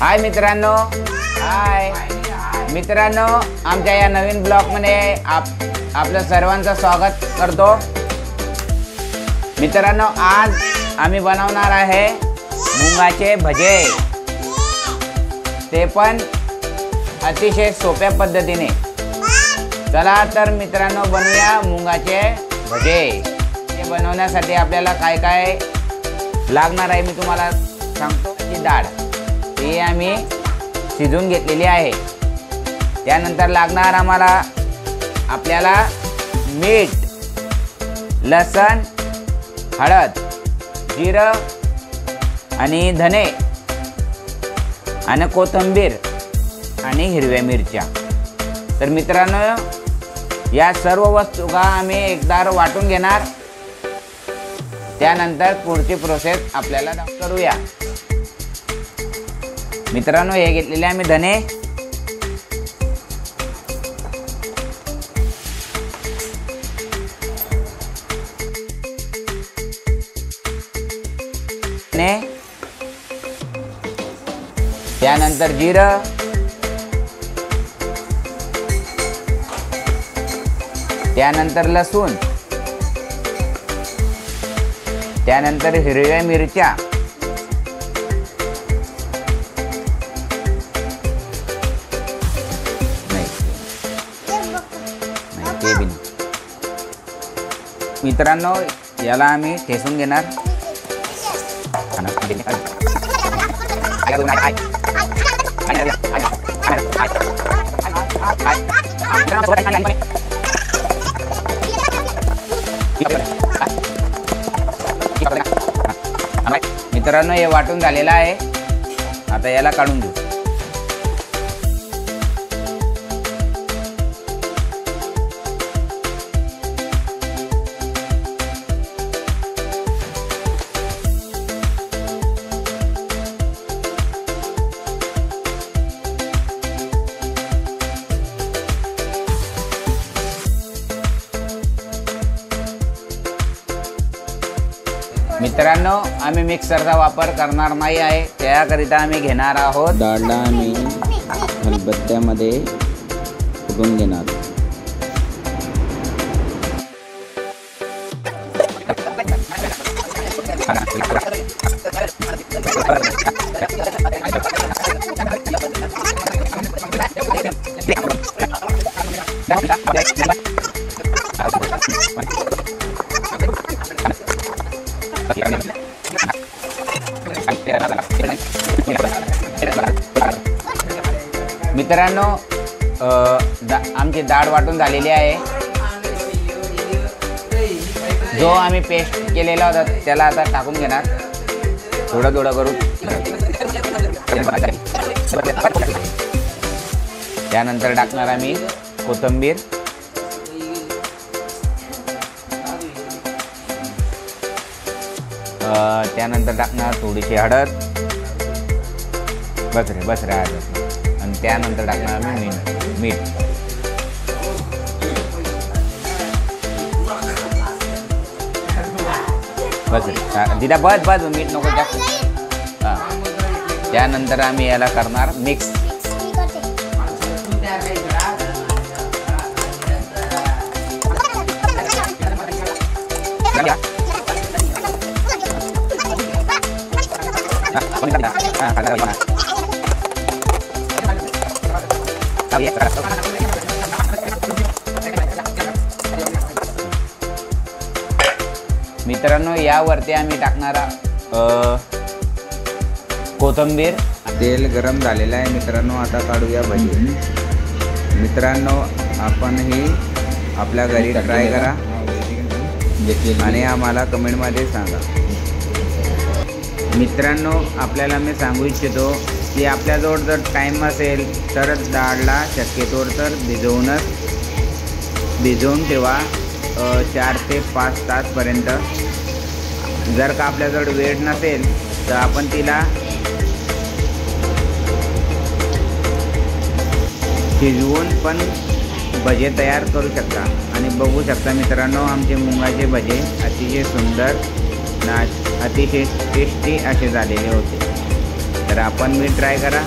हाय मित्रांनो, हाय मित्रांनो, आमच्या या नवीन ब्लॉगमध्ये आपलं सर्वांचं स्वागत करतो। मित्रांनो, आज आम्ही बनवणार आहे मुंगाचे भजे, ते पण अतिशय सोप्या पद्धतीने। चला तर मित्रांनो, बनवूया मुंगाचे भजे। हे बनवण्यासाठी आपल्याला काय काय लागणार आहे मी तुम्हाला सांगतो। की डाळ ही आम्ही शिजवून घेतलेली आहे। त्यानंतर लागणार आपल्याला मीठ, लसण, हळद, जिरं आणि धने आणि कोथिंबीर आणि हिरव्या मिरच्या। तर मित्रांनो, या सर्व वस्तू आम्ही एकदा वाटून घेणार। त्यानंतर पुढची प्रोसेस आपल्याला करूया। मित्रांनो, हे घेतलेले आम्ही धने, त्यानंतर जिरं, त्यानंतर लसूण, त्यानंतर हिरव्या मिरच्या, मित्रांनो, याला आम्ही ठेचून घेणार। मित्रांनो, हे वाटून झालेलं आहे। आता याला काढून घेऊ। मित्रांनो, आम्ही मिक्सरचा वापर करणार नाही आहे। त्याकरिता आम्ही घेणार आहोत डाळला आम्ही खलबत्त्यामध्ये कुटून घेणार। मित्रांनो, आमची डाळ वाटून झालेली आहे। जो आम्ही पेस्ट केलेला होता त्याला आता टाकून घेणार, थोडं थोडं करून। त्यानंतर टाकणार आम्ही कोथिंबीर, त्यानंतर टाकणार थोडीशी हळद, बस रे हळद। आणि त्यानंतर टाकणार आम्ही मीठ। बस दिदा, बस मीठ नको जास्त। त्यानंतर आम्ही याला करणार मिक्स। मित्रांनो, यावरती आम्ही टाकणार कोथिंबीर। तेल गरम झालेलं आहे मित्रांनो, आता काढूया भजी। मित्रांनो, आपणही आपल्या घरी ट्राय करा आणि आम्हाला कमेंटमध्ये सांगा। मित्रांनो, आपल्याला मी सांगू इच्छितो की आपल्याजवळ जर टाईम असेल तर डाळला शक्यतोवर तर भिजवून ठेवा 4 ते 5 तासपर्यंत। जर का आपल्याजवळ वेळ नसेल तर आपण तिला शिजवून पण भजे तयार करू शकता। आणि बघू शकता मित्रांनो, आमचे मुंगाचे भजे अतिशय सुंदर अतिशय टेस्टी असे झालेले होते। तर आपण मी ट्राय करा.